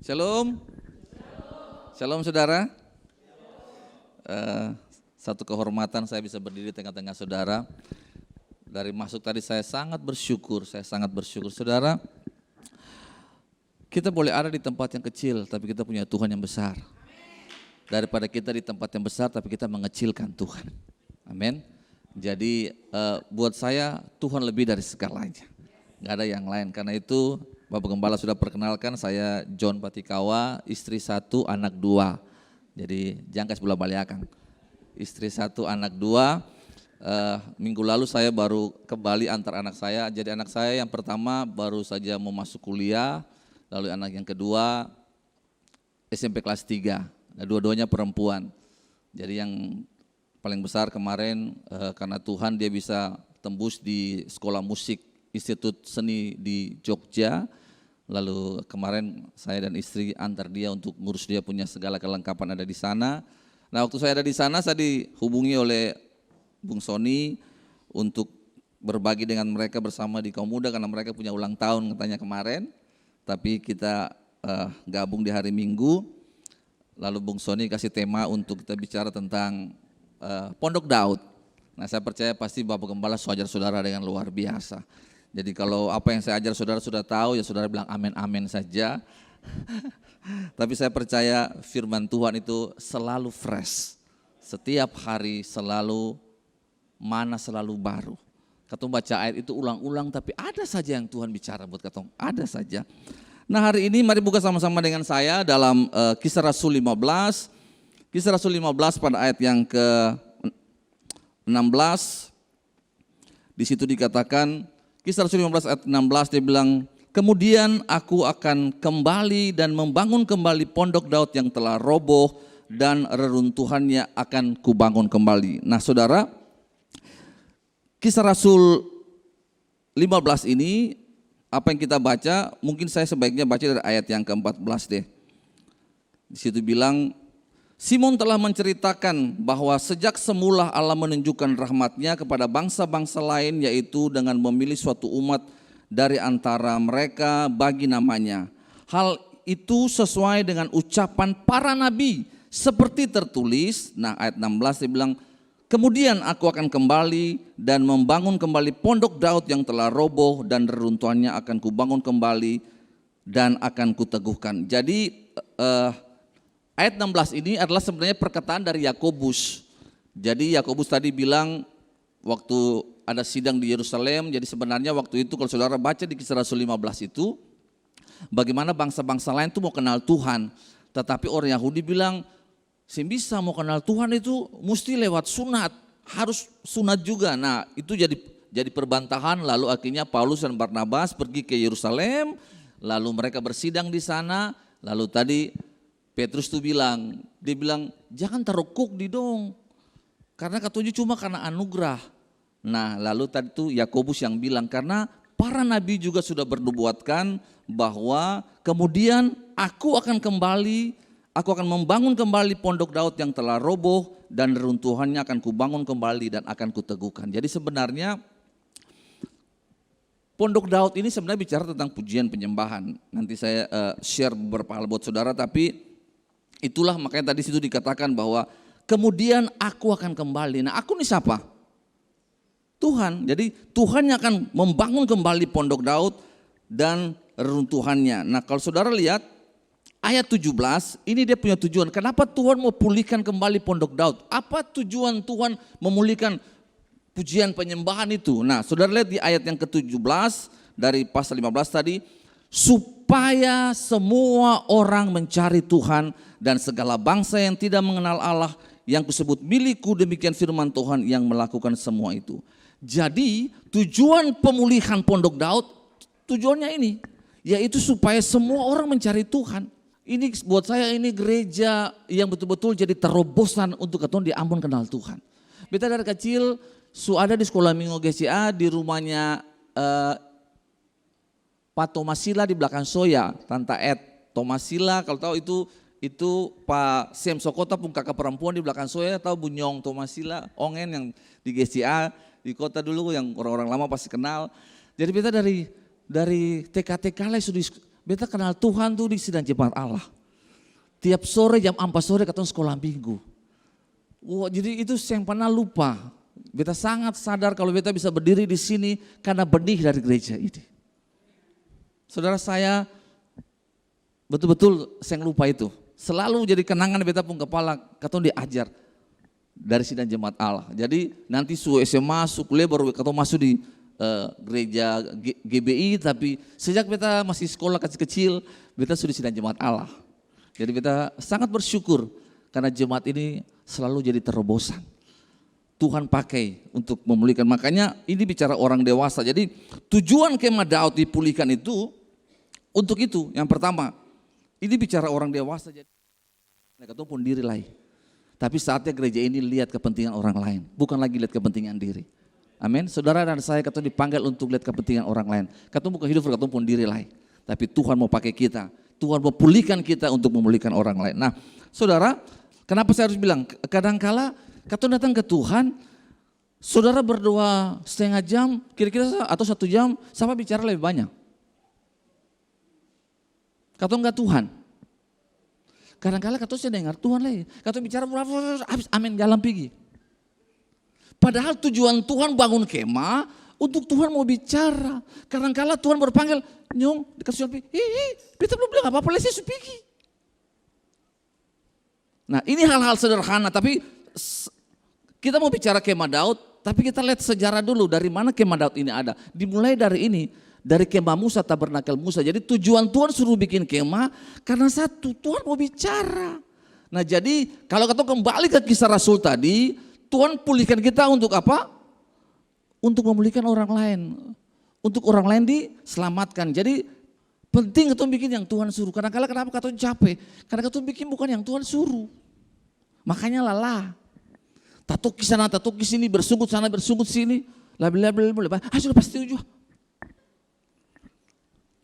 Shalom. Shalom saudara. Satu kehormatan saya bisa berdiri di tengah-tengah saudara. Dari masuk tadi saya sangat bersyukur saudara. Kita boleh ada di tempat yang kecil tapi kita punya Tuhan yang besar. Daripada kita di tempat yang besar tapi kita mengecilkan Tuhan. Amin. Jadi buat saya Tuhan lebih dari segalanya. Gak ada yang lain, karena itu Bapak Gembala sudah perkenalkan, saya John Patikawa, istri 1, anak 2. Jadi jangan sebelah baliakan. Istri 1, anak 2. Minggu lalu saya baru kembali antar anak saya. Jadi anak saya yang pertama baru saja mau masuk kuliah, lalu anak yang kedua SMP kelas 3. Nah, dua-duanya perempuan. Jadi yang paling besar kemarin karena Tuhan dia bisa tembus di sekolah musik Institut Seni di Jogja. Lalu kemarin saya dan istri antar dia untuk ngurus dia punya segala kelengkapan ada di sana. Nah, waktu saya ada di sana saya dihubungi oleh Bung Sony untuk berbagi dengan mereka bersama di kaum muda karena mereka punya ulang tahun katanya kemarin. Tapi kita gabung di hari Minggu. Lalu Bung Sony kasih tema untuk kita bicara tentang Pondok Daud. Nah, saya percaya pasti Bapak Gembala ajar saudara dengan luar biasa. Jadi kalau apa yang saya ajar saudara sudah tahu, ya saudara bilang amin-amin saja. Tapi saya percaya firman Tuhan itu selalu fresh. Setiap hari selalu mana selalu baru. Katong baca ayat itu ulang-ulang tapi ada saja yang Tuhan bicara buat katong, ada saja. Nah, hari ini mari buka sama-sama dengan saya dalam Kisah Rasul 15. Kisah Rasul 15 pada ayat yang ke-16. Di situ dikatakan, Kisah Rasul 15 ayat 16 dia bilang, kemudian aku akan kembali dan membangun kembali pondok Daud yang telah roboh dan reruntuhannya akan kubangun kembali. Nah saudara, Kisah Rasul 15 ini apa yang kita baca, mungkin saya sebaiknya baca dari ayat yang ke-14 deh. Di situ bilang, Simon telah menceritakan bahwa sejak semula Allah menunjukkan rahmat-Nya kepada bangsa-bangsa lain, yaitu dengan memilih suatu umat dari antara mereka bagi namanya. Hal itu sesuai dengan ucapan para nabi seperti tertulis. Nah, ayat 16 dia bilang, kemudian aku akan kembali dan membangun kembali pondok Daud yang telah roboh dan reruntuhannya akan kubangun kembali dan akan kuteguhkan. Jadi ayat 16 ini adalah sebenarnya perkataan dari Yakobus. Jadi Yakobus tadi bilang waktu ada sidang di Yerusalem, jadi sebenarnya waktu itu kalau saudara baca di Kisah Rasul 15 itu, bagaimana bangsa-bangsa lain itu mau kenal Tuhan. Tetapi orang Yahudi bilang, si bisa mau kenal Tuhan itu mesti lewat sunat, harus sunat juga. Nah itu jadi perbantahan, lalu akhirnya Paulus dan Barnabas pergi ke Yerusalem, lalu mereka bersidang di sana, lalu tadi Petrus tuh bilang, dia bilang jangan taruh kukdi dong, karena katanya cuma karena anugerah. Nah lalu tadi tuh Yakobus yang bilang, karena para nabi juga sudah bernubuatkan bahwa kemudian aku akan membangun kembali pondok Daud yang telah roboh dan reruntuhannya akan kubangun kembali dan akan kuteguhkan. Jadi sebenarnya pondok Daud ini sebenarnya bicara tentang pujian penyembahan. Nanti saya share beberapa hal buat saudara, tapi itulah makanya tadi situ dikatakan bahwa kemudian aku akan kembali. Nah aku ini siapa? Tuhan. Jadi Tuhan yang akan membangun kembali pondok Daud dan reruntuhannya. Nah kalau saudara lihat ayat 17, ini dia punya tujuan. Kenapa Tuhan mau pulihkan kembali pondok Daud? Apa tujuan Tuhan memulihkan pujian penyembahan itu? Nah saudara lihat di ayat yang ke-17 dari pasal 15 tadi, supaya semua orang mencari Tuhan dan segala bangsa yang tidak mengenal Allah yang kusebut milikku, demikian firman Tuhan yang melakukan semua itu. Jadi tujuan pemulihan pondok Daud tujuannya ini, yaitu supaya semua orang mencari Tuhan. Ini buat saya ini gereja yang betul-betul jadi terobosan untuk ketemu diampun kenal Tuhan. Beta dari kecil ada di sekolah minggu GCA di rumahnya Pak Tomasila di belakang Soya, Tante Ed Tomasila, kalau tahu itu Pak Sem Sokota pun kakak perempuan di belakang Soya, tahu Bunyong Tomasila, Ongen yang di GCA di kota dulu yang orang-orang lama pasti kenal. Jadi kita dari TK-TK lah sudah Beta kenal Tuhan tuh di sidang jemaat Allah. Tiap sore jam 4 sore ketemu sekolah minggu. Wah, jadi itu yang pernah lupa. Beta sangat sadar kalau beta bisa berdiri di sini karena benih dari gereja ini. Saudara, saya betul-betul saya lupa itu. Selalu jadi kenangan beta pun kepala, ketemu diajar dari sidang jemaat Allah. Jadi nanti su SMA, su kuliah baru ketemu masuk di gereja GBI, tapi sejak beta masih sekolah kecil-kecil, beta sudah sidang jemaat Allah. Jadi beta sangat bersyukur karena jemaat ini selalu jadi terobosan. Tuhan pakai untuk memulihkan. Makanya ini bicara orang dewasa. Jadi tujuan kemah Daud dipulihkan itu untuk itu. Yang pertama, ini bicara orang dewasa. Jadi mereka tuh pun diri lain. Tapi saatnya gereja ini lihat kepentingan orang lain, bukan lagi lihat kepentingan diri. Amin. Saudara dan saya ketemu dipanggil untuk lihat kepentingan orang lain. Ketemu bukan hidup, ketemu pun diri lain. Tapi Tuhan mau pakai kita. Tuhan mau pulihkan kita untuk memulihkan orang lain. Nah, saudara, kenapa saya harus bilang? Kadangkala ketemu datang ke Tuhan, saudara berdoa setengah jam, kira-kira atau 1 jam, sama bicara lebih banyak. Ketemu enggak Tuhan? Kadang-kala ketemu saya dengar Tuhan lagi. Ketemu bicara habis amin jalan pergi. Padahal tujuan Tuhan bangun kemah untuk Tuhan mau bicara. Kadang-kala Tuhan berpanggil, nyong dikasih pergi. Kita belum bilang apa-apa, lesnya pergi. Nah, ini hal-hal sederhana, tapi kita mau bicara kemah Daud, tapi kita lihat sejarah dulu dari mana kemah Daud ini ada. Dimulai dari ini, dari kemah Musa, tabernakel Musa. Jadi tujuan Tuhan suruh bikin kemah karena satu, Tuhan mau bicara. Nah, jadi kalau kita kembali ke kisah Rasul tadi, Tuhan pulihkan kita untuk apa? Untuk memulihkan orang lain. Untuk orang lain diselamatkan. Jadi penting kita bikin yang Tuhan suruh. Kadang-kadang kenapa kita capek? Karena kita bikin bukan yang Tuhan suruh. Makanya lelah. Tato kisah tato sini, bersungut sana, bersungut sini. Sudah pasti tujuh.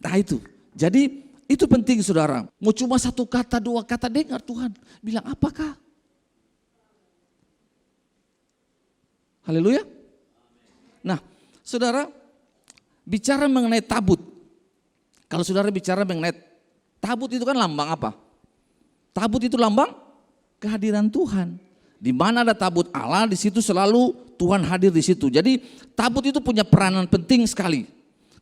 Nah itu. Jadi itu penting saudara. Mau cuma 1 kata, 2 kata dengar Tuhan. Bilang apakah? Haleluya. Nah, saudara, bicara mengenai tabut. Kalau saudara bicara mengenai tabut itu kan lambang apa? Tabut itu lambang kehadiran Tuhan. Di mana ada tabut Allah, di situ selalu Tuhan hadir di situ. Jadi tabut itu punya peranan penting sekali.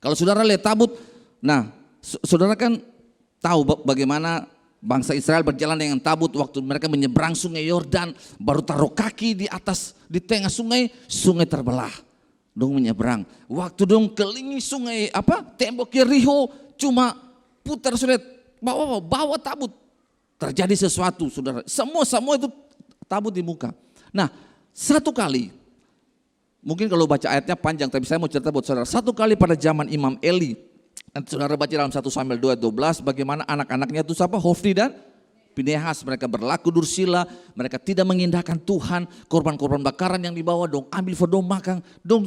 Kalau saudara lihat tabut, nah saudara kan tahu bagaimana bangsa Israel berjalan dengan tabut waktu mereka menyeberang sungai Yordan, baru taruh kaki di atas, di tengah sungai, sungai terbelah. Dong menyeberang. Waktu dong kelilingi sungai tembok Yeriko, cuma putar sudah bawa tabut. Terjadi sesuatu saudara. Semua itu tabut di muka. Nah, 1 kali, mungkin kalau baca ayatnya panjang, tapi saya mau cerita buat saudara. 1 kali pada zaman Imam Eli, saudara baca dalam 1 Samuel 2:12, bagaimana anak-anaknya itu siapa? Hofni dan Pinehas, mereka berlaku dursila, mereka tidak mengindahkan Tuhan, korban-korban bakaran yang dibawa dong ambil dong makan, dong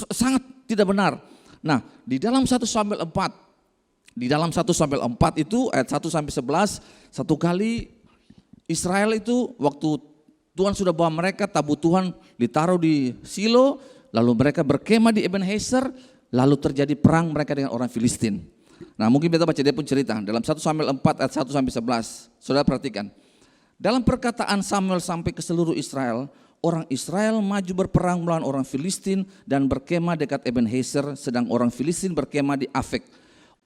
sangat tidak benar. Nah, di dalam 1 Samuel 4, itu ayat 1-11, 1 kali Israel itu waktu Tuhan sudah bawa mereka, tabut Tuhan ditaruh di Silo, lalu mereka berkemah di Ebenezer, lalu terjadi perang mereka dengan orang Filistin. Nah, mungkin kita baca dia pun cerita dalam 1 Samuel 4 ayat 1-11. Saudara perhatikan. Dalam perkataan Samuel sampai ke seluruh Israel, orang Israel maju berperang melawan orang Filistin dan berkemah dekat Ebenezer, sedang orang Filistin berkemah di Afek.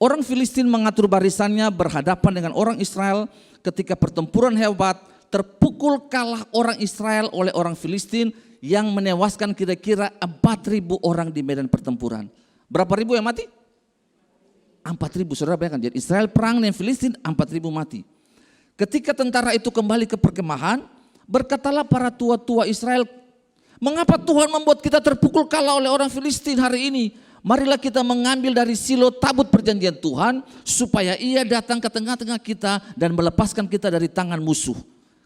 Orang Filistin mengatur barisannya berhadapan dengan orang Israel. Ketika pertempuran hebat, terpukul kalah orang Israel oleh orang Filistin yang menewaskan kira-kira 4.000 orang di medan pertempuran. Berapa ribu yang mati? 4.000, saudara bayangkan. Jadi Israel perang dengan Filistin, 4.000 mati. Ketika tentara itu kembali ke perkemahan, berkatalah para tua-tua Israel, mengapa Tuhan membuat kita terpukul kalah oleh orang Filistin hari ini? Marilah kita mengambil dari Silo tabut perjanjian Tuhan, supaya ia datang ke tengah-tengah kita dan melepaskan kita dari tangan musuh.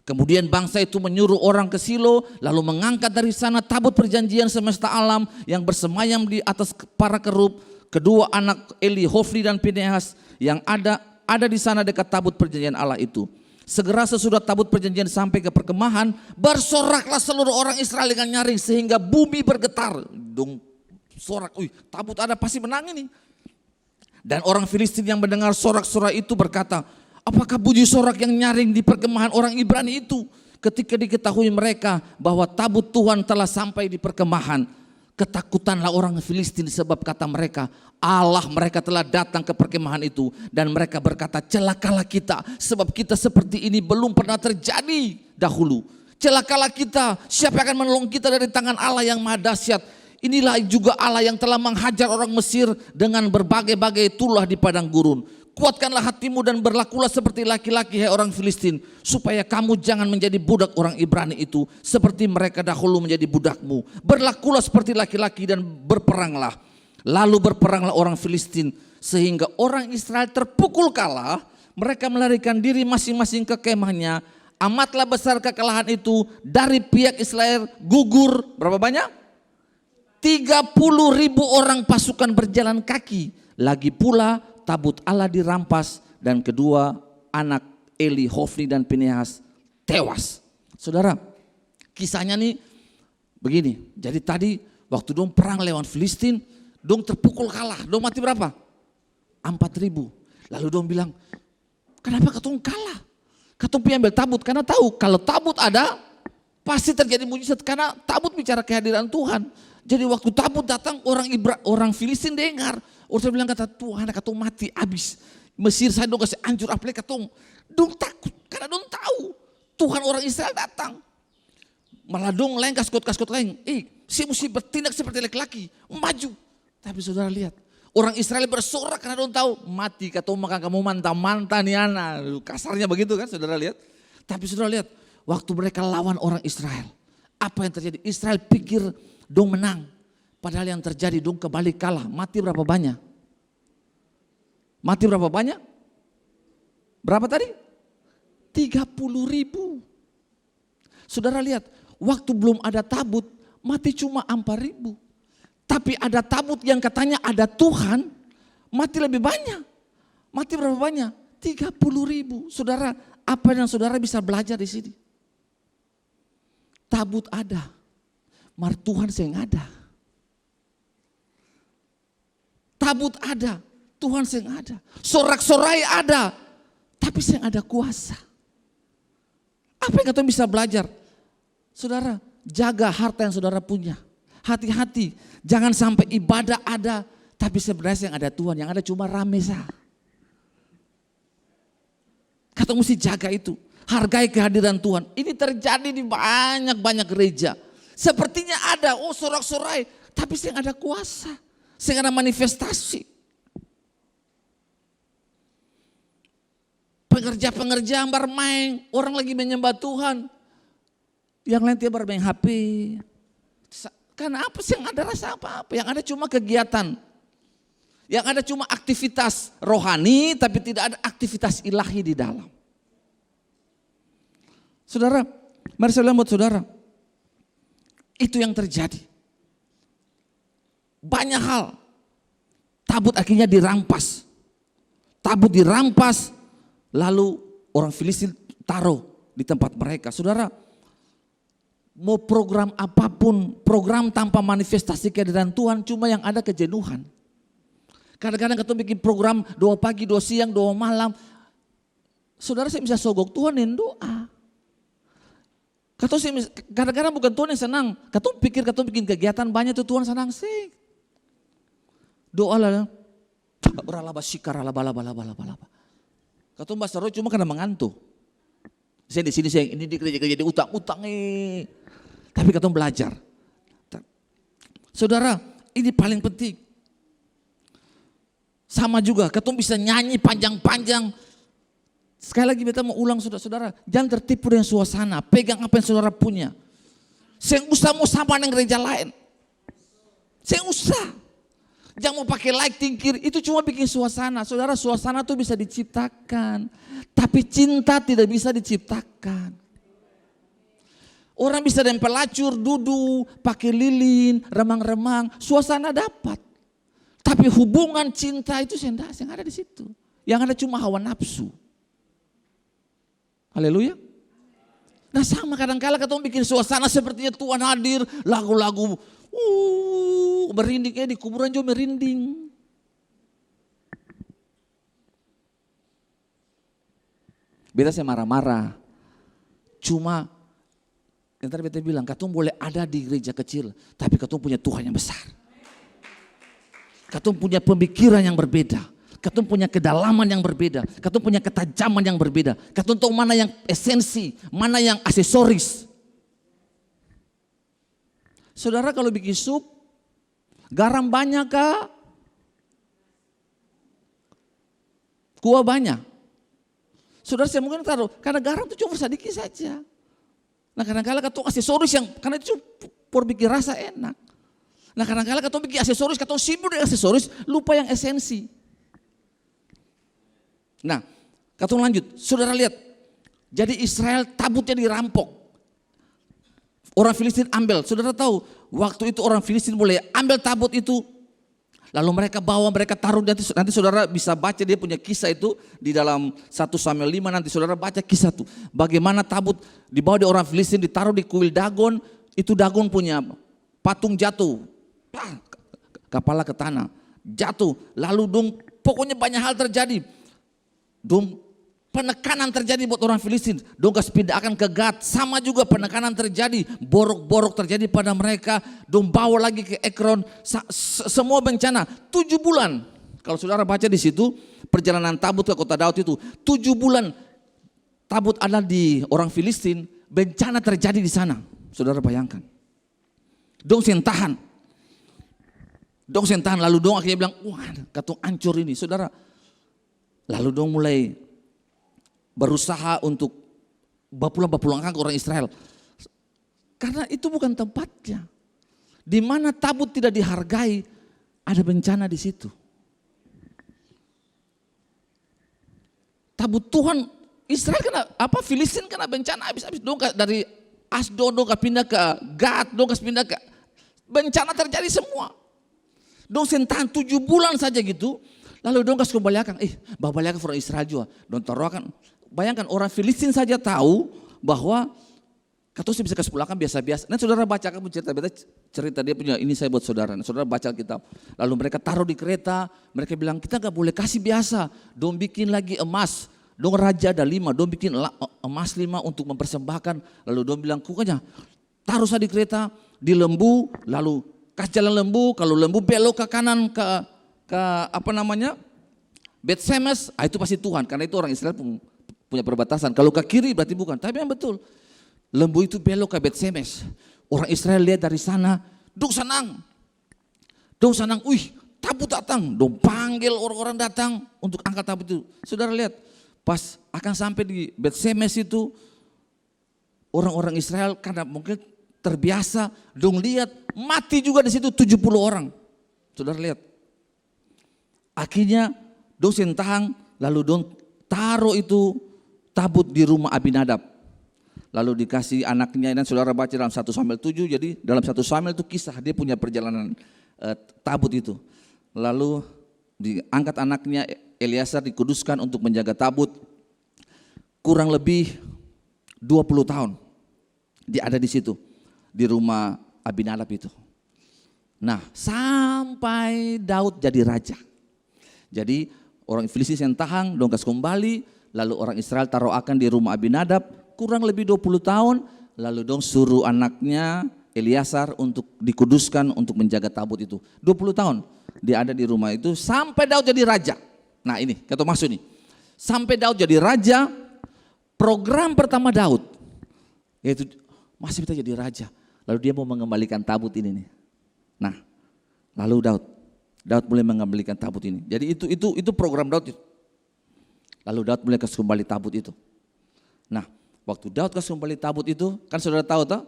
Kemudian bangsa itu menyuruh orang ke Silo, lalu mengangkat dari sana tabut perjanjian semesta alam yang bersemayam di atas para kerub. Kedua anak Eli, Hofni dan Pinehas yang ada di sana dekat tabut perjanjian Allah itu. Segera sesudah tabut perjanjian sampai ke perkemahan, bersoraklah seluruh orang Israel dengan nyaring sehingga bumi bergetar. Dong sorak, tabut ada pasti menang ini. Dan orang Filistin yang mendengar sorak-sorak itu berkata, apakah bunyi sorak yang nyaring di perkemahan orang Ibrani itu? Ketika diketahui mereka bahwa tabut Tuhan telah sampai di perkemahan, ketakutanlah orang Filistin sebab kata mereka, Allah mereka telah datang ke perkemahan itu. Dan mereka berkata, celakalah kita sebab kita seperti ini belum pernah terjadi dahulu. Celakalah kita, siapa yang akan menolong kita dari tangan Allah yang maha dahsyat. Inilah juga Allah yang telah menghajar orang Mesir dengan berbagai-bagai tulah di padang gurun. Kuatkanlah hatimu dan berlakulah seperti laki-laki, hai orang Filistin, supaya kamu jangan menjadi budak orang Ibrani itu, seperti mereka dahulu menjadi budakmu. Berlakulah seperti laki-laki dan berperanglah. Lalu berperanglah orang Filistin, sehingga orang Israel terpukul kalah. Mereka melarikan diri masing-masing ke kemahnya. Amatlah besar kekalahan itu, dari pihak Israel gugur berapa banyak? 30.000 orang pasukan berjalan kaki. Lagi pula tabut Allah dirampas dan kedua anak Eli, Hofni dan Pinehas tewas. Saudara, kisahnya nih begini. Jadi tadi waktu dong perang lawan Filistin, dong terpukul kalah. Dong mati berapa? 4.000. Lalu dong bilang, kenapa katong kalah? Katong ambil tabut karena tahu kalau tabut ada pasti terjadi mujizat, karena tabut bicara kehadiran Tuhan. Jadi waktu tabut datang orang Filistin dengar. Orang bilang kata Tuhan katong mati habis. Mesir saya dong kasih hancur apalagi katong. Dong takut karena dong tahu Tuhan orang Israel datang. Malah dong lain kaskot lain. Saya mesti bertindak seperti laki-laki. Maju. Tapi saudara lihat. Orang Israel bersorak karena dong tahu mati katong maka kamu mantap-mantap nih anak. Kasarnya begitu kan saudara lihat. Tapi saudara lihat. Waktu mereka lawan orang Israel. Apa yang terjadi? Israel pikir dong menang. Padahal yang terjadi dong kembali kalah. Mati berapa banyak? Mati berapa banyak? Berapa tadi? 30.000. Saudara lihat, waktu belum ada tabut, mati cuma 4.000. Tapi ada tabut yang katanya ada Tuhan, mati lebih banyak. Mati berapa banyak? 30.000. Saudara, apa yang saudara bisa belajar di sini? Tabut ada, mar Tuhan yang ada. Tabut ada, Tuhan yang ada. Sorak-sorai ada, tapi yang ada kuasa. Apa yang kita bisa belajar? Saudara, jaga harta yang saudara punya. Hati-hati, jangan sampai ibadah ada, tapi sebenarnya yang ada Tuhan, yang ada cuma rame sah. Kita mesti jaga itu, hargai kehadiran Tuhan. Ini terjadi di banyak-banyak gereja. Sepertinya ada, sorak-sorai, tapi yang ada kuasa. Yang ada manifestasi. Pengerja-pengerja yang bermain, orang lagi menyembah Tuhan. Yang lain dia bermain HP. Karena apa sih yang ada rasa apa-apa? Yang ada cuma kegiatan. Yang ada cuma aktivitas rohani tapi tidak ada aktivitas ilahi di dalam. Saudara, mari saya bilang buat saudara. Itu yang terjadi. Banyak hal. Tabut akhirnya dirampas. Tabut dirampas. Lalu orang Filistin taruh di tempat mereka. Saudara, mau program apapun, program tanpa manifestasi kehadiran Tuhan cuma yang ada kejenuhan. Kadang-kadang kita bikin program doa pagi, doa siang, doa malam. Saudara saya bisa sogok Tuhan yang doa. Kadang-kadang bukan Tuhan yang senang. Kata pikir kata bikin kegiatan banyak tuh Tuhan senang sih. Doa lah. Ralaba sikar, ralaba. Kata bahasa roh cuma karena mengantuk. Saya di sini ini di gereja di utang-utang Tapi kata belajar. Saudara, ini paling penting. Sama juga, kata bisa nyanyi panjang-panjang. Sekali lagi kita mau ulang saudara-saudara, jangan tertipu dengan suasana, pegang apa yang saudara punya. Saya usah mau sama dengan gereja lain. Saya usah. Jangan mau pakai lighting kiri, itu cuma bikin suasana. Saudara, suasana itu bisa diciptakan. Tapi cinta tidak bisa diciptakan. Orang bisa dengan pelacur, duduk, pakai lilin, remang-remang, suasana dapat. Tapi hubungan cinta itu yang ada di situ. Yang ada cuma hawa nafsu. Haleluya. Nah sama kadang-kala kita bikin suasana sepertinya Tuhan hadir, lagu-lagu merinding, di kuburan juga merinding. Beta saya marah-marah. Cuma yang tadi beta bilang, katong boleh ada di gereja kecil, tapi katong punya Tuhan yang besar. Katong punya pemikiran yang berbeda. Katong punya kedalaman yang berbeda. Katong punya ketajaman yang berbeda. Katong tahu mana yang esensi, mana yang aksesoris. Saudara kalau bikin sup, garam banyak kah? Kuah banyak. Saudara saya mungkin taruh, karena garam itu cuma sedikit saja. Nah kadang-kadang katong aksesoris yang, karena itu por bikin rasa enak. Nah kadang-kadang katong bikin aksesoris, katong sibuk dengan aksesoris, lupa yang esensi. Nah, katong lanjut, saudara lihat, jadi Israel tabutnya dirampok. Orang Filistin ambil, saudara tahu, waktu itu orang Filistin boleh ambil tabut itu, lalu mereka bawa, mereka taruh, nanti saudara bisa baca dia punya kisah itu, di dalam 1 Samuel 5 nanti saudara baca kisah itu. Bagaimana tabut dibawa di orang Filistin, ditaruh di kuil Dagon, itu Dagon punya patung jatuh, kepala ke tanah, jatuh, lalu dong pokoknya banyak hal terjadi. Dong penekanan terjadi buat orang Filistin, dong kasih pindahkan ke Gad, sama juga penekanan terjadi, borok-borok terjadi pada mereka, dong bawa lagi ke Ekron, semua bencana, 7 bulan. Kalau saudara baca di situ, perjalanan tabut ke kota Daud itu, 7 bulan tabut ada di orang Filistin, bencana terjadi di sana. Saudara bayangkan. Dong sentahan, lalu dong akhirnya bilang, wah katong hancur ini, saudara. Lalu dong mulai berusaha untuk bapulangkan ke orang Israel. Karena itu bukan tempatnya. Di mana tabut tidak dihargai, ada bencana di situ. Tabut Tuhan, Israel kena Filistin kena bencana habis-habis, dong dari Asdod dong pindah ke Gad, dong pindah ke, bencana terjadi semua. Dong sentahan 7 bulan saja gitu. Lalu dong kasih kembalikan, babaliakan orang Israel juga. Dong taruhkan, bayangkan orang Filistin saja tahu bahwa katong bisa kasih pulangkan biasa-biasa. Nanti saudara bacakan cerita dia punya, ini saya buat saudara. Saudara baca kitab. Lalu mereka taruh di kereta, mereka bilang kita gak boleh kasih biasa. Dong bikin lagi emas. Dong raja ada 5, dong bikin emas 5 untuk mempersembahkan. Lalu dong bilang kukanya taruh saya di kereta, di lembu, lalu kasih jalan lembu. Kalau lembu belok ke kanan ke Bet-Semes, itu pasti Tuhan, karena itu orang Israel punya perbatasan. Kalau ke kiri berarti bukan, tapi yang betul. Lembu itu belok ke Bet-Semes. Orang Israel lihat dari sana, dong senang, tabut datang, dong panggil orang-orang datang untuk angkat tabut itu. Saudara lihat, pas akan sampai di Bet-Semes itu, orang-orang Israel karena mungkin terbiasa, dong lihat mati juga di situ 70 orang. Saudara lihat. Akhirnya dong sentahang, lalu dong taruh itu tabut di rumah Abinadab. Lalu dikasih anaknya, dan saudara baca dalam 1 Samuel 7, jadi dalam 1 Samuel itu kisah dia punya perjalanan tabut itu. Lalu diangkat anaknya Eleazar, dikuduskan untuk menjaga tabut. Kurang lebih 20 tahun dia ada di situ, di rumah Abinadab itu. Nah sampai Daud jadi raja. Jadi orang Filistin sentahang, dong kasih kembali, lalu orang Israel taruh akan di rumah Abinadab, kurang lebih 20 tahun, lalu dong suruh anaknya Eleazar untuk dikuduskan untuk menjaga tabut itu. 20 tahun dia ada di rumah itu sampai Daud jadi raja. Nah ini, kata masuk nih. Sampai Daud jadi raja, program pertama Daud, yaitu masih kita jadi raja. Lalu dia mau mengembalikan tabut ini nih. Nah, lalu Daud mulai mengembalikan tabut ini. Jadi itu program Daud. Lalu Daud mulai kasih kembali tabut itu. Nah, waktu Daud kasih kembali tabut itu, kan saudara tahu toh,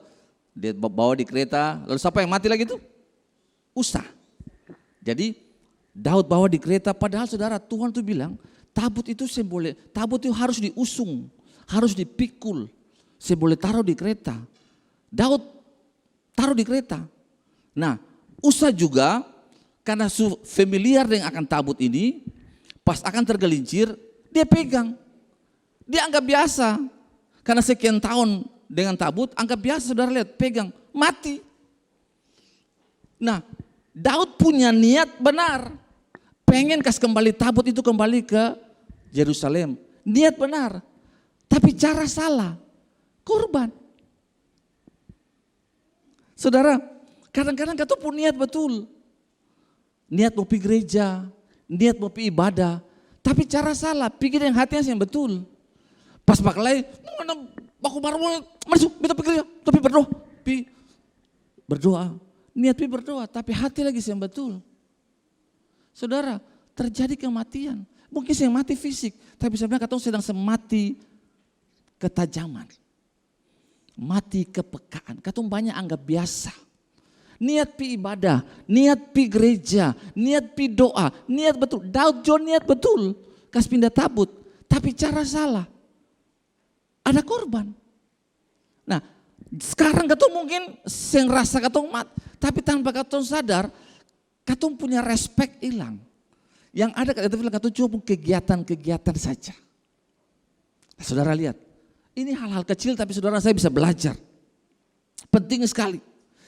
dia bawa di kereta. Lalu siapa yang mati lagi itu? Usa. Jadi Daud bawa di kereta. Padahal saudara, Tuhan tuh bilang tabut itu tabut itu harus diusung, harus dipikul, boleh taruh di kereta. Daud taruh di kereta. Nah, Usa juga karena familiar dengan akan tabut ini, pas akan tergelincir, dia pegang. Dia anggap biasa. Karena sekian tahun dengan tabut, anggap biasa, saudara lihat, pegang, mati. Nah, Daud punya niat benar. Pengen kasih kembali tabut itu kembali ke Yerusalem. Niat benar. Tapi cara salah, korban. Saudara, kadang-kadang katong pun niat betul. Niat mau pergi gereja, niat mau pergi ibadah. Tapi cara salah, pikir yang hati yang betul. Pas bakalai, aku baru masuk, minta pergi gereja, tapi berdoa. Berdoa, niat pergi berdoa, tapi hati lagi yang betul. Saudara, terjadi kematian. Mungkin saya mati fisik, tapi sebenarnya katong sedang semati ketajaman. Mati kepekaan. Katong banyak anggap biasa. Niat pi ibadah, niat pi gereja, niat pi doa, niat betul. Daud John niat betul, kas pindah tabut. Tapi cara salah. Ada korban. Nah, sekarang katong mungkin seng rasa katong mat. Tapi tanpa katong sadar, katong punya respect hilang. Yang ada kata bilang katong cuma kegiatan-kegiatan saja. Nah, saudara lihat, ini hal-hal kecil tapi saudara saya bisa belajar. Penting sekali.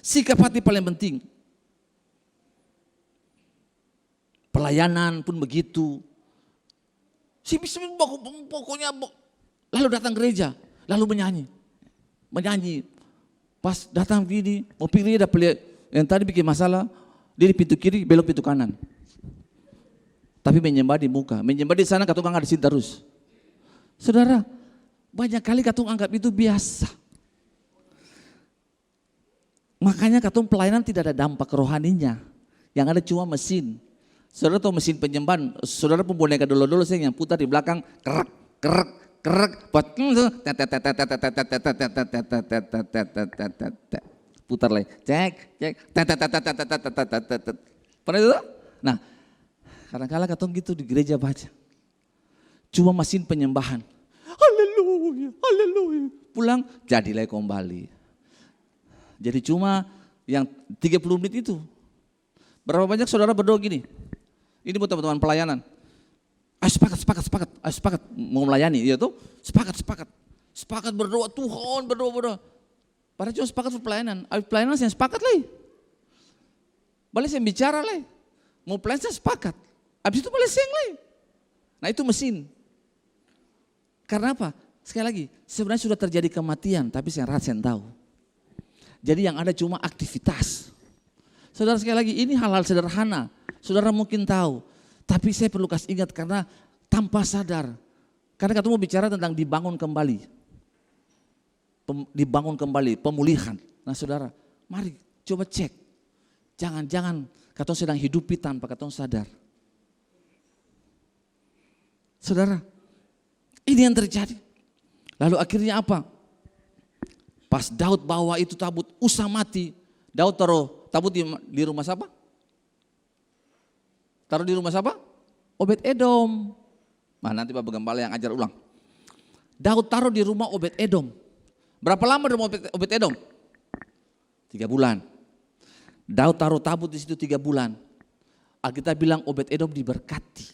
Sikap hati paling penting. Pelayanan pun begitu. Pokoknya lalu datang gereja, lalu menyanyi. Menyanyi. Pas datang gini, mau pilih yang tadi bikin masalah, dia di pintu kiri, belok pintu kanan. Tapi menyembah di muka, menyembah di sana katong anggap di sini terus. Saudara, banyak kali katong anggap itu biasa. Makanya katong pelayanan tidak ada dampak rohaninya. Yang ada cuma mesin. Saudara tahu mesin penyembahan, saudara pun boneka dulu-dulu saya yang putar di belakang, kerak, kerak, kerak, putar lagi, cek, pernah itu? Nah, kadang-kadang katong gitu di gereja baca, cuma mesin penyembahan, haleluya, haleluya, pulang jadilah kembali. Jadi cuma yang 30 menit itu. Berapa banyak saudara berdoa gini? Ini buat teman-teman pelayanan. Ayo sepakat, mau melayani, ya tuh, sepakat berdoa, Tuhan berdoa. Padahal cuma sepakat pelayanan, pelayanan yang sepakat lah. Balik saya bicara lah, mau pelayanan saya sepakat, habis itu balik saya lah. Nah itu mesin. Karena apa? Sekali lagi, sebenarnya sudah terjadi kematian, tapi saya rasa yang tahu. Jadi yang ada cuma aktivitas. Saudara sekali lagi, ini hal-hal sederhana. Saudara mungkin tahu, tapi saya perlu kasih ingat karena tanpa sadar. Karena kita mau bicara tentang dibangun kembali. Dibangun kembali, pemulihan. Nah saudara, mari coba cek. Jangan-jangan katong sedang hidupi tanpa katong sadar. Saudara, ini yang terjadi. Lalu akhirnya apa? Pas Daud bawa itu tabut, Usa mati. Daud taruh tabut di rumah siapa? Taruh di rumah siapa? Obed-Edom. Nah nanti Bapak Gembala yang ajar ulang. Daud taruh di rumah Obed-Edom. Berapa lama di rumah Obed-Edom? 3 bulan. Daud taruh tabut di situ 3 bulan. Alkitab bilang Obed-Edom diberkati.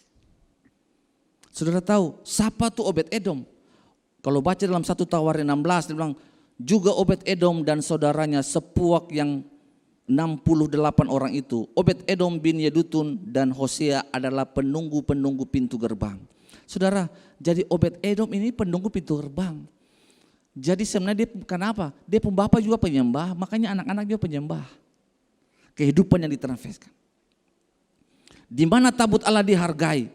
Saudara tahu, siapa tuh Obed-Edom? Kalau baca dalam 1 Tawarin 16, dia bilang, juga Obed-Edom dan saudaranya sepuak yang 68 orang itu. Obed-Edom bin Yedutun dan Hosea adalah penunggu-penunggu pintu gerbang. Saudara, jadi Obed-Edom ini penunggu pintu gerbang. Jadi sebenarnya dia kenapa? Dia pembapa juga penyembah, makanya anak-anak dia penyembah. Kehidupan yang ditransferkan. Di mana tabut Allah dihargai,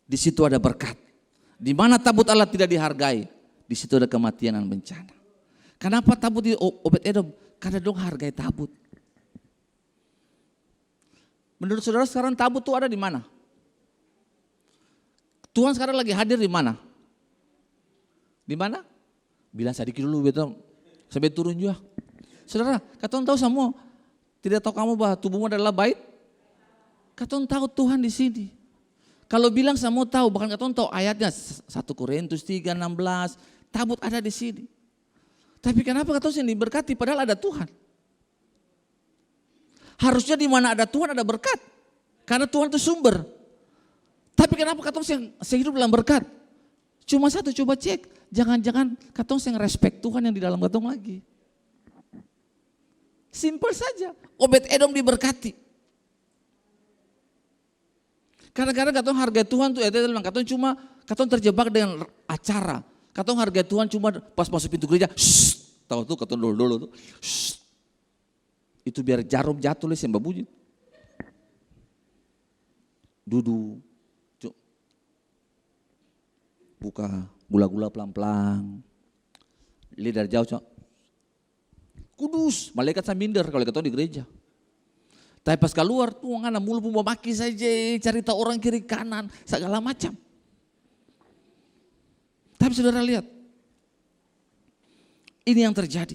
di situ ada berkat. Di mana tabut Allah tidak dihargai, di situ ada kematian dan bencana. Kenapa tabut di Obed-Edom? Karena dong hargai tabut. Menurut saudara sekarang tabut itu ada di mana? Tuhan sekarang lagi hadir di mana? Di mana? Bilang sedikit dulu betul. Sampai turun juga. Saudara, katong tahu semua. Tidak tahu kamu bahwa tubuhmu adalah bait? Katong tahu Tuhan di sini. Kalau bilang semua tahu, bahkan katong tahu ayatnya 1 Korintus 3:16, tabut ada di sini. Tapi kenapa katong yang diberkati padahal ada Tuhan? Harusnya di mana ada Tuhan ada berkat. Karena Tuhan itu sumber. Tapi kenapa katong yang hidup dalam berkat? Cuma satu, coba cek. Jangan-jangan katong yang respect Tuhan yang di dalam katong lagi. Simple saja. Obed-Edom diberkati. Kadang-kadang katong harga Tuhan tuh, katong cuma katong terjebak dengan acara. Katong hargai Tuhan cuma pas masuk pintu gereja, tahu tuh katong dulu tuh, itu biar jarum jatuh les yang babunyi. Duduk, buka gula-gula pelan-pelan, lihat dari jauh, cok. Kudus, malaikat saya minder kalau ketemu di gereja. Tapi pas keluar tuh anak mulu mau maki saja, cari tahu orang kiri kanan, segala macam. Tapi saudara lihat, ini yang terjadi.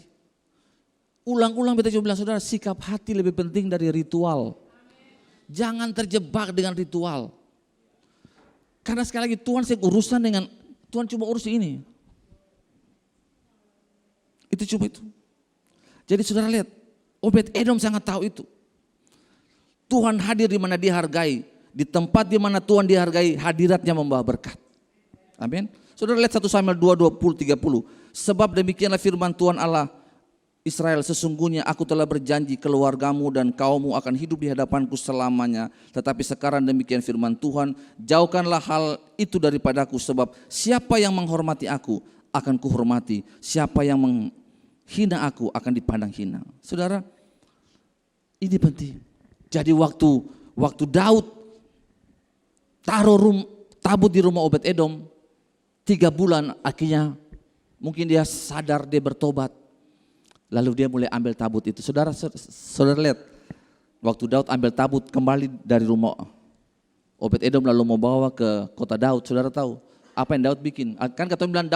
Ulang-ulang beta coba bilang saudara, sikap hati lebih penting dari ritual. Jangan terjebak dengan ritual. Karena sekali lagi Tuhan urusan dengan, Tuhan cuma urus ini. Itu cuma itu. Jadi saudara lihat, Obed-Edom sangat tahu itu. Tuhan hadir di mana dia hargai. Di tempat di mana Tuhan dihargai, hadiratnya membawa berkat. Amin. Saudara lihat 1 Samuel 2:20-30. Sebab demikianlah firman Tuhan Allah Israel, sesungguhnya aku telah berjanji keluargamu dan kaummu akan hidup di hadapanku selamanya. Tetapi sekarang demikian firman Tuhan, jauhkanlah hal itu daripadaku, sebab siapa yang menghormati aku akan kuhormati, siapa yang menghina aku akan dipandang hina. Saudara, ini penting. Jadi waktu Daud taruh tabut di rumah Obed-Edom, 3 bulan akhirnya mungkin dia sadar, dia bertobat. Lalu dia mulai ambil tabut itu. Saudara lihat, waktu Daud ambil tabut kembali dari rumah Obed-Edom lalu mau bawa ke kota Daud. Saudara tahu apa yang Daud bikin? Kan katanya bilang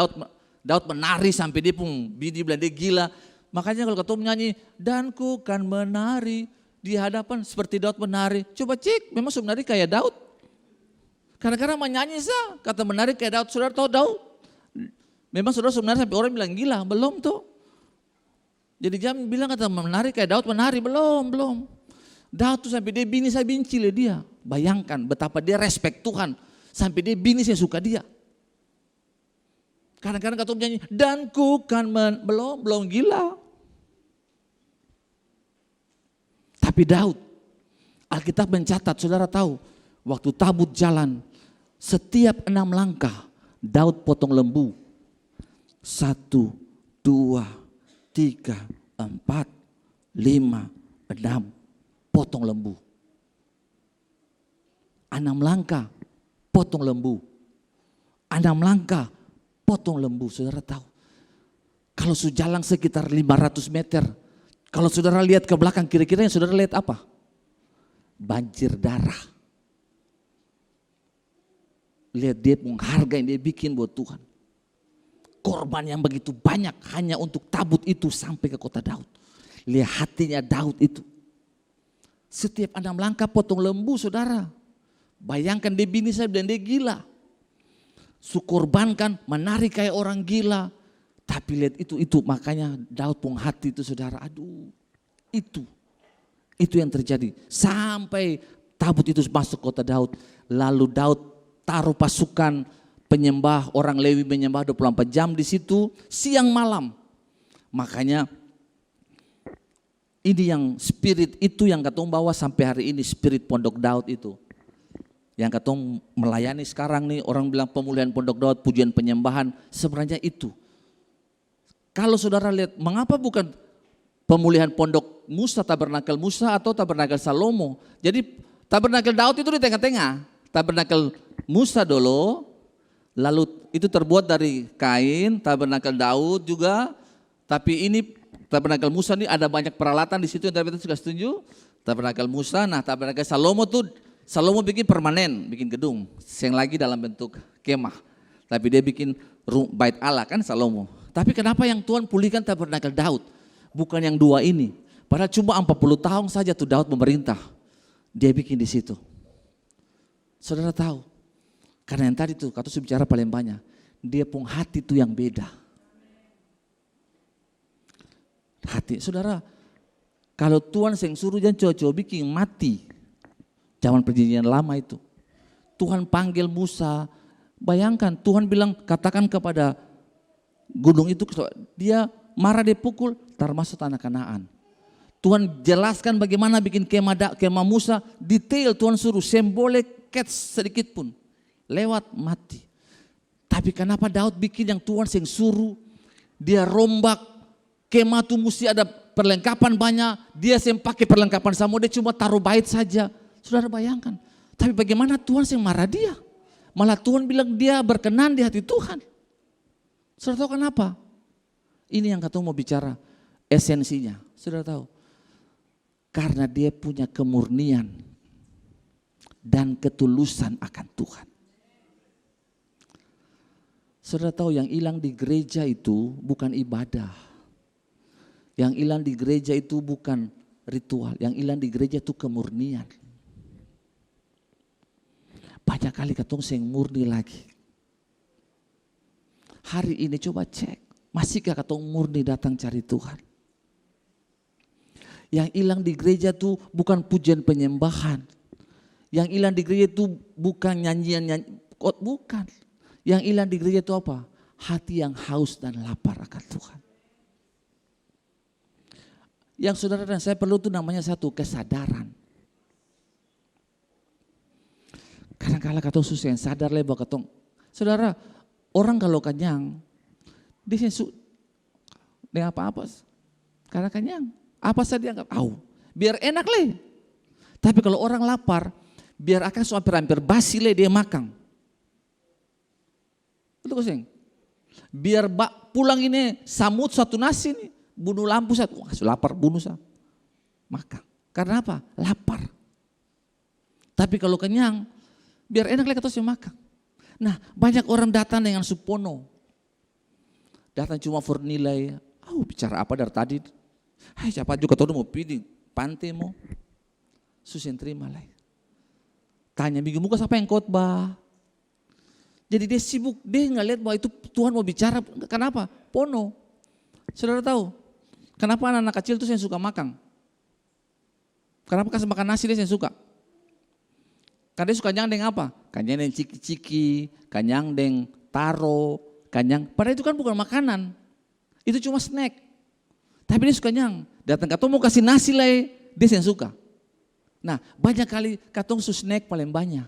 Daud menari sampai dia pun bini bilang dia gila. Makanya kalau katanya menyanyi, dan ku kan menari di hadapan seperti Daud menari. Coba cek, memang sebenarnya kayak Daud. Kadang-kadang menyanyi sah, kata menari kayak Daud. Saudara tahu Daud? Memang saudara sebenarnya sampai orang bilang gila, belum tuh. Jadi jangan bilang kata menari kayak Daud menari, belum. Daud tuh sampai dia bini saya benci dia. Bayangkan betapa dia respect Tuhan. Sampai dia bini saya suka dia. Kadang-kadang kata menyanyi, dan ku kan belum gila. Tapi Daud, Alkitab mencatat, saudara tahu, waktu tabut jalan, setiap 6 langkah, Daud potong lembu. 1, 2, 3, 4, 5, 6, potong lembu. 6 langkah, potong lembu. 6 langkah, potong lembu. Saudara tahu, kalau jalan sekitar 500 meter, kalau saudara lihat ke belakang kira-kira yang saudara lihat apa? Banjir darah. Lihat dia menghargai yang dia bikin buat Tuhan. Korban yang begitu banyak hanya untuk tabut itu sampai ke kota Daud. Lihat hatinya Daud itu. Setiap 6 langkah potong lembu, saudara. Bayangkan dia bini saya dan dia gila. Sukorbankan, menari kayak orang gila. Tapi lihat itu makanya Daud pun hati itu saudara. Aduh, itu yang terjadi. Sampai tabut itu masuk kota Daud. Lalu Daud taruh pasukan penyembah, orang Lewi menyembah 24 jam di situ, siang malam. Makanya ini yang spirit itu yang katong bawa sampai hari ini, spirit Pondok Daud itu. Yang katong melayani sekarang nih, orang bilang pemulihan Pondok Daud, pujian penyembahan, sebenarnya itu. Kalau saudara lihat, mengapa bukan pemulihan Pondok Musa, Tabernakel Musa atau Tabernakel Salomo? Jadi Tabernakel Daud itu di tengah-tengah. Tabernakel Musa dulu, lalu itu terbuat dari kain, Tabernakel Daud juga. Tapi ini Tabernakel Musa ini ada banyak peralatan di situ yang kita juga setuju. Tabernakel Musa, nah Tabernakel Salomo tuh, Salomo bikin permanen, bikin gedung. Yang lagi dalam bentuk kemah. Tapi dia bikin bait Allah kan Salomo. Tapi kenapa yang Tuhan pulihkan Tabernakel Daud? Bukan yang 2 ini. Padahal cuma 40 tahun saja tuh Daud memerintah. Dia bikin di situ. Saudara tahu, karena yang tadi tuh kata bicara paling banyak, dia pun hati tuh yang beda. Hati, saudara, kalau Tuhan yang suruh jangan coba-coba bikin mati. Zaman perjanjian lama itu. Tuhan panggil Musa, bayangkan Tuhan bilang katakan kepada gunung itu, dia marah dia pukul, termasuk tanah Kanaan. Tuhan jelaskan bagaimana bikin kemah Musa, detail Tuhan suruh, sembolek sedikit pun. Lewat mati. Tapi kenapa Daud bikin yang Tuhan yang suruh? Dia rombak, kemah tuh mesti ada perlengkapan banyak. Dia yang pakai perlengkapan sama, dia cuma taruh bait saja. Saudara bayangkan. Tapi bagaimana Tuhan yang marah dia? Malah Tuhan bilang dia berkenan di hati Tuhan. Saudara tahu kenapa? Ini yang katanya mau bicara esensinya. Saudara tahu? Karena dia punya kemurnian dan ketulusan akan Tuhan. Saudara tahu yang hilang di gereja itu bukan ibadah. Yang hilang di gereja itu bukan ritual. Yang hilang di gereja itu kemurnian. Banyak kali katong seng murni lagi. Hari ini coba cek. Masihkah katong murni datang cari Tuhan? Yang hilang di gereja itu bukan pujian penyembahan. Yang hilang di gereja itu bukan nyanyian, bukan. Yang hilang di gereja itu apa? Hati yang haus dan lapar akan Tuhan. Yang saudara dan saya perlu itu namanya satu kesadaran. Kadang-kadang katong susah yang sadar lebar katong. Saudara, orang kalau kenyang, dia dengan apa-apa. Karena kenyang, apa saja dianggap, biar enak le. Tapi kalau orang lapar, biar akan hampir basi le dia makan. Betul koseng. Biar pulang ini samut satu nasi nih, bunuh lampu satu, lapar bunuh satu, makan. Karena apa? Lapar. Tapi kalau kenyang, biar enak lagi terus makan. Nah, banyak orang datang dengan supono. Datang cuma for nilai. Bicara apa dari tadi? Siapa juga tahu mau pilih pantai mau. Susah terima lah. Tanya minggu muka siapa yang khotbah? Jadi dia sibuk, dia nggak lihat bahwa itu Tuhan mau bicara. Kenapa? Pono. Saudara tahu? Kenapa anak-anak kecil itu yang suka makan? Kenapa kasih makan nasi dia yang suka? Karena dia suka nyang dengan apa? Kanyang dengan ciki-ciki, kanyang dengan taro, kanyang. Padahal itu kan bukan makanan. Itu cuma snack. Tapi dia suka nyang. Datang katong mau kasih nasi lah, dia yang suka. Nah, banyak kali katong su snack paling banyak.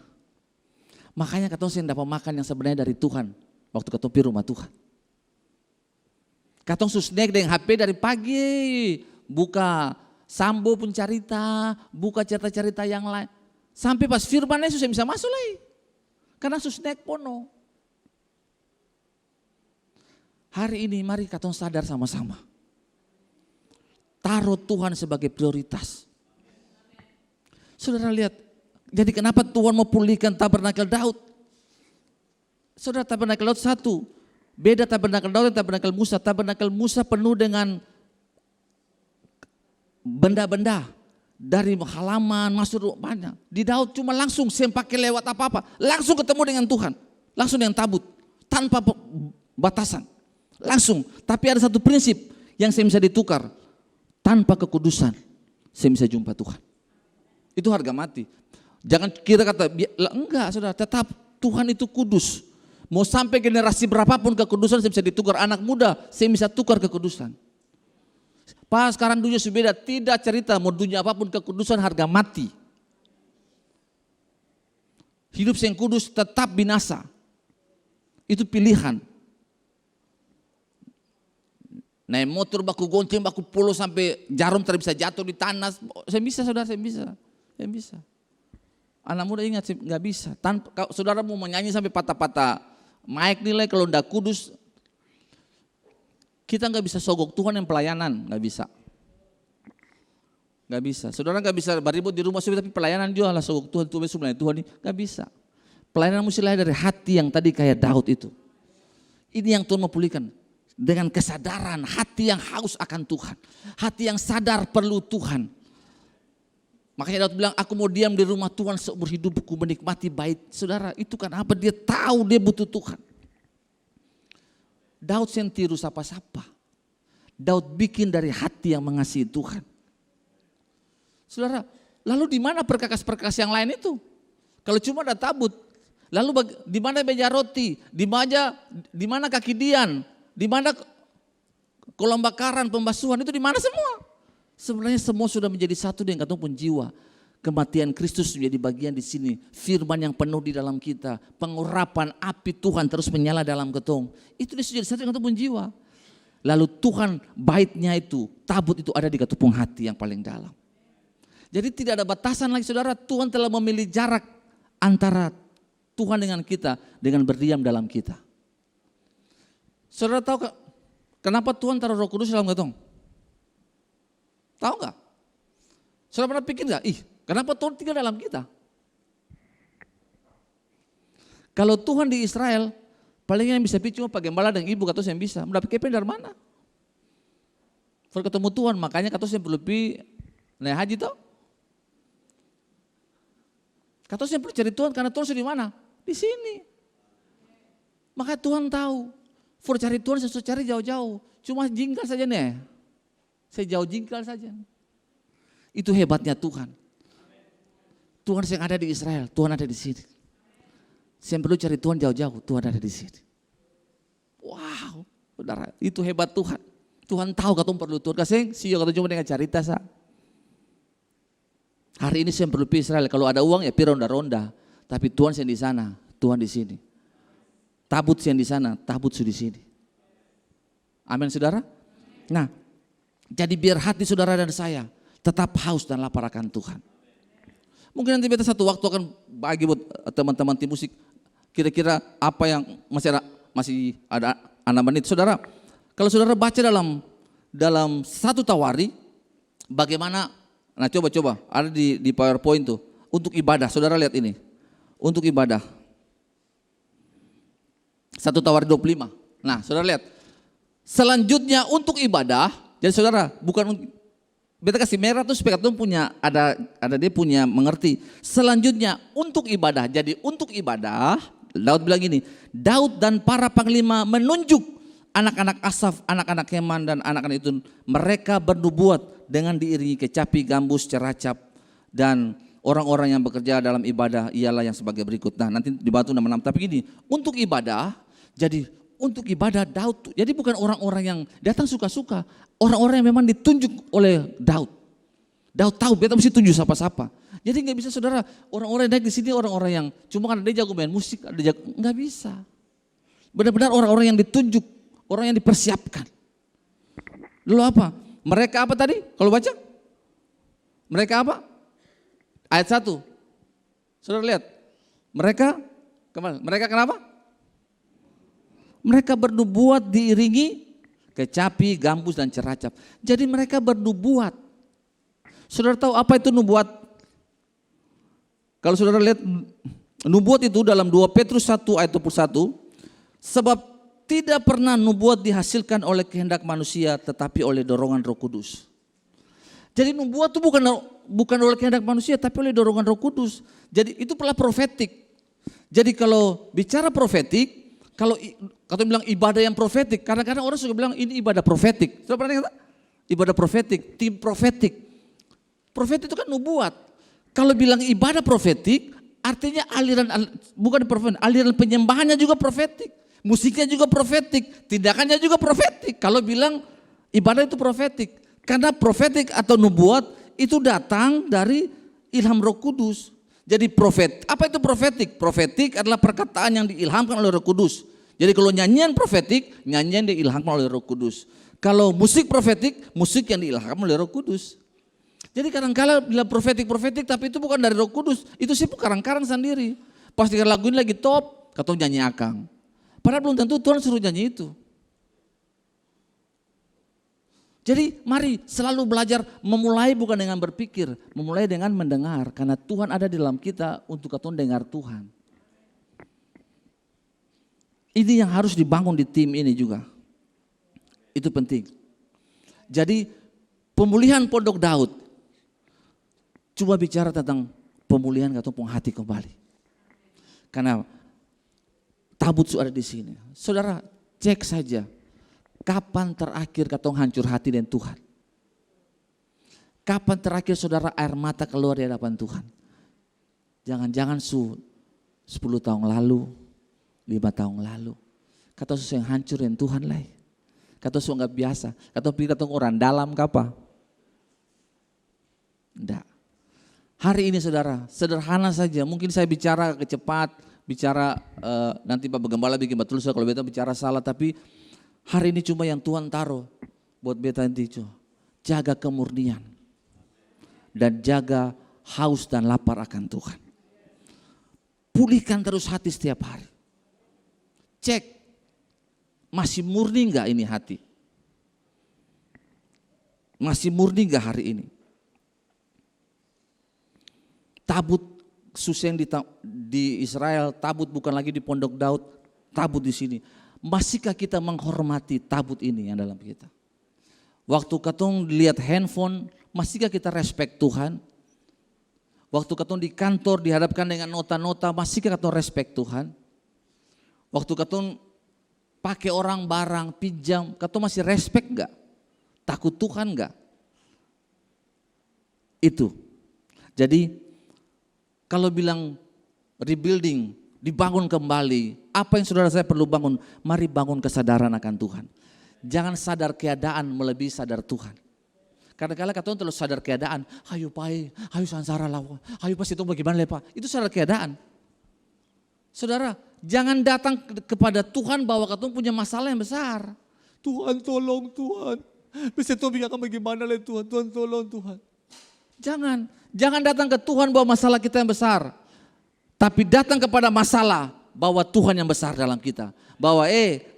Makanya katong sering dapat makan yang sebenarnya dari Tuhan. Waktu katong pergi rumah Tuhan. Katong snack dengan HP dari pagi. Buka Sambo pun cerita. Buka cerita-cerita yang lain. Sampai pas firmannya susah bisa masuk lagi. Karena snack pono. Hari ini mari katong sadar sama-sama. Taruh Tuhan sebagai prioritas. Saudara lihat. Jadi kenapa Tuhan mau pulihkan tabernakel Daud? Saudara, tabernakel Daud satu. Beda tabernakel Daud dan tabernakel Musa. Tabernakel Musa penuh dengan benda-benda. Dari halaman, masuk banyak. Di Daud cuma langsung pakai lewat apa-apa. Langsung ketemu dengan Tuhan. Langsung dengan tabut. Tanpa batasan. Langsung. Tapi ada satu prinsip yang saya bisa ditukar. Tanpa kekudusan, saya bisa jumpa Tuhan. Itu harga mati. Jangan kita kata, enggak saudara, tetap Tuhan itu kudus. Mau sampai generasi berapapun kekudusan saya bisa ditukar. Anak muda saya bisa tukar kekudusan. Pas sekarang dunia sudah beda, tidak cerita mau dunia apapun kekudusan harga mati. Hidup yang kudus tetap binasa. Itu pilihan. Naik motor baku gonceng, baku polo sampai jarum bisa jatuh di tanah. Saya bisa saudara, saya bisa. Saya bisa. Anak muda ingat nggak bisa. Tanpa, saudara mau menyanyi sampai patah-patah mic nilai kalau ndak kudus, kita nggak bisa sogok Tuhan yang pelayanan, nggak bisa. Nggak bisa. Saudara nggak bisa beribut di rumah tapi pelayanan juga lah sogok Tuhan, Tuhan sebenarnya Tuhan ini nggak bisa. Pelayanan mesti lahir dari hati yang tadi kayak Daud itu. Ini yang Tuhan mau pulihkan. Dengan kesadaran hati yang haus akan Tuhan. Hati yang sadar perlu Tuhan. Makanya Daud bilang, aku mau diam di rumah Tuhan seumur hidupku menikmati bait. Saudara, itu kan apa? Dia tahu dia butuh Tuhan. Daud sentiru sapa-sapa. Daud bikin dari hati yang mengasihi Tuhan. Saudara, lalu di mana perkakas-perkakas yang lain itu? Kalau cuma ada tabut, lalu di mana meja roti? Di mana kaki dian? Di mana kolam bakaran, pembasuhan itu di mana semua? Sebenarnya semua sudah menjadi satu dengan katong pun jiwa. Kematian Kristus menjadi bagian di sini. Firman yang penuh di dalam kita. Pengurapan api Tuhan terus menyala dalam ketong. Itu dia jadi satu dengan ketepung jiwa. Lalu Tuhan baitnya itu, tabut itu ada di ketepung hati yang paling dalam. Jadi tidak ada batasan lagi saudara. Tuhan telah memilih jarak antara Tuhan dengan kita dengan berdiam dalam kita. Saudara tahu kenapa Tuhan taruh Roh Kudus dalam ketong? Tahu nggak? Saudara pernah pikir nggak? Kenapa Tuhan tinggal dalam kita? Kalau Tuhan di Israel, paling yang bisa pergi cuma Pak Gembala dan Ibu katos yang bisa. Mendapat kepen dari mana? Kalau ketemu Tuhan, makanya katos yang perlu pergi naik haji toh. Katos yang perlu cari Tuhan karena Tuhan sudah di mana? Di sini. Maka Tuhan tahu. For cari Tuhan saya cari jauh-jauh. Cuma jingkal saja nih. Saya jauh jingkal saja. Itu hebatnya Tuhan. Tuhan yang ada di Israel, Tuhan ada di sini. Saya perlu cari Tuhan jauh-jauh, Tuhan ada di sini. Wow, saudara, itu hebat Tuhan. Tuhan tahu katong perlu Tuhan. Kasih, sih katong cuma dengan cerita sa. Hari ini saya perlu pergi Israel. Kalau ada uang ya pergi ronda-ronda. Tapi Tuhan yang di sana, Tuhan di sini. Tabut yang di sana, tabut di sini. Amin saudara. Nah, jadi biar hati saudara dan saya tetap haus dan lapar akan Tuhan. Mungkin nanti beta satu waktu akan bagi buat teman-teman tim musik. Kira-kira apa yang masih ada 6 menit. Saudara, kalau saudara baca dalam satu Tawari, bagaimana, nah coba ada di PowerPoint tuh. Untuk ibadah, saudara lihat ini. Untuk ibadah. Satu Tawari 25. Nah saudara lihat. Selanjutnya untuk ibadah, jadi saudara bukan beta kasih merah tuh supaya kamu punya ada dia punya mengerti. Selanjutnya untuk ibadah. Jadi untuk ibadah, Daud bilang gini, Daud dan para panglima menunjuk anak-anak Asaf, anak-anak Heman dan anak-anak itu, mereka bernubuat dengan diiringi kecapi, gambus, ceracap dan orang-orang yang bekerja dalam ibadah ialah yang sebagai berikut. Nah, nanti di batu 66. Tapi gini, untuk ibadah, jadi untuk ibadah Daud, jadi bukan orang-orang yang datang suka-suka, orang-orang yang memang ditunjuk oleh Daud. Daud tahu, beta mesti tunjuk siapa-siapa. Jadi nggak bisa saudara, orang-orang yang naik di sini orang-orang yang cuma karena dia jago main musik, nggak bisa. Benar-benar orang-orang yang ditunjuk, orang yang dipersiapkan. Lalu apa? Mereka apa tadi? Kalau baca, mereka apa? Ayat 1. Saudara lihat, mereka kenapa? Mereka bernubuat diiringi kecapi, gambus dan ceracap. Jadi mereka bernubuat. Saudara tahu apa itu nubuat? Kalau saudara lihat nubuat itu dalam 2 Petrus 1 ayat 21. Sebab tidak pernah nubuat dihasilkan oleh kehendak manusia tetapi oleh dorongan Roh Kudus. Jadi nubuat itu bukan oleh kehendak manusia tapi oleh dorongan Roh Kudus. Jadi itu adalah profetik. Jadi kalau bicara profetik, kalau bilang ibadah yang profetik, kadang-kadang orang suka bilang ini ibadah profetik. Sudah pernah kata? Ibadah profetik, tim profetik. Profetik itu kan nubuat. Kalau bilang ibadah profetik, artinya aliran penyembahannya juga profetik. Musiknya juga profetik, tindakannya juga profetik. Kalau bilang ibadah itu profetik. Karena profetik atau nubuat itu datang dari ilham Roh Kudus. Jadi apa itu profetik? Profetik adalah perkataan yang diilhamkan oleh Roh Kudus. Jadi kalau nyanyian profetik, nyanyian diilhamkan oleh Roh Kudus. Kalau musik profetik, musik yang diilhamkan oleh Roh Kudus. Jadi kadang-kala bila profetik tapi itu bukan dari Roh Kudus, itu sih karang-karang sendiri. Pas dengar lagu ini lagi top, katong nyanyi akang. Padahal belum tentu Tuhan suruh nyanyi itu. Jadi mari selalu belajar memulai bukan dengan berpikir, memulai dengan mendengar. Karena Tuhan ada di dalam kita untuk katong dengar Tuhan. Ini yang harus dibangun di tim ini juga. Itu penting. Jadi pemulihan Pondok Daud. Coba bicara tentang pemulihan katong hati kembali. Karena tabut ada di sini. Saudara cek saja. Kapan terakhir katong hancur hati dengan Tuhan? Kapan terakhir saudara air mata keluar di hadapan Tuhan? Jangan-jangan 10 tahun lalu, 5 tahun lalu. Kata sesuatu yang hancur dengan Tuhan lah. Kata sesuatu nggak biasa. Kata pikir katong orang dalam kapa? Enggak. Hari ini saudara, sederhana saja. Mungkin saya bicara kecepat, bicara nanti Pak Gembala bikin betul kalau beta bicara salah. Tapi hari ini cuma yang Tuhan taruh buat beta nanti itu. Jaga kemurnian. Dan jaga haus dan lapar akan Tuhan. Pulihkan terus hati setiap hari. Cek, masih murni enggak ini hati? Masih murni enggak hari ini? Tabut Suseng di Israel, tabut bukan lagi di Pondok Daud, tabut di sini. Masihkah kita menghormati tabut ini yang dalam kita? Waktu katong lihat handphone, masihkah kita respect Tuhan? Waktu katong di kantor dihadapkan dengan nota-nota, masihkah katong respect Tuhan? Waktu katong pakai orang barang, pinjam, katong masih respect enggak? Takut Tuhan enggak? Itu. Jadi kalau bilang rebuilding, dibangun kembali, apa yang saudara saya perlu bangun? Mari bangun kesadaran akan Tuhan. Jangan sadar keadaan melebihi sadar Tuhan. Kadang-kadang katong terlalu sadar keadaan, ayo pai, ayo sansara lawa, ayo pas itu bagaimana lepa. Itu sadar keadaan. Saudara, jangan datang kepada Tuhan bahwa katong punya masalah yang besar. Tuhan tolong Tuhan, bisa itu bagaimana le Tuhan, Tuhan tolong Tuhan. Jangan datang ke Tuhan bahwa masalah kita yang besar. Tapi datang kepada masalah bahwa Tuhan yang besar dalam kita. Bahwa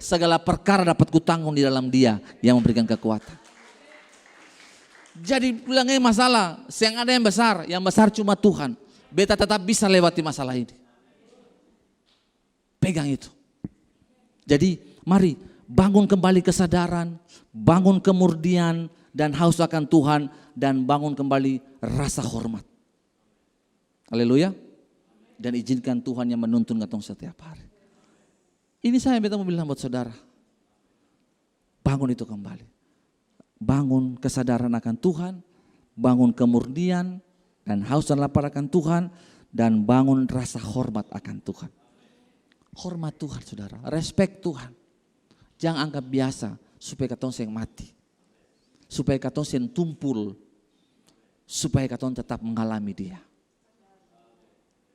segala perkara dapat kutanggung di dalam Dia yang memberikan kekuatan. Jadi bilang masalah, yang ada yang besar cuma Tuhan. Beta tetap bisa lewati masalah ini. Pegang itu. Jadi mari bangun kembali kesadaran, bangun kemurnian dan haus akan Tuhan. Dan bangun kembali rasa hormat. Haleluya. Dan izinkan Tuhan yang menuntun katong setiap hari. Ini saya minta mau bilang buat saudara. Bangun itu kembali. Bangun kesadaran akan Tuhan. Bangun kemurnian. Dan haus dan lapar akan Tuhan. Dan bangun rasa hormat akan Tuhan. Hormat Tuhan saudara. Respect Tuhan. Jangan anggap biasa supaya katong yang mati. Supaya katong yang tumpul. Supaya katong tetap mengalami Dia.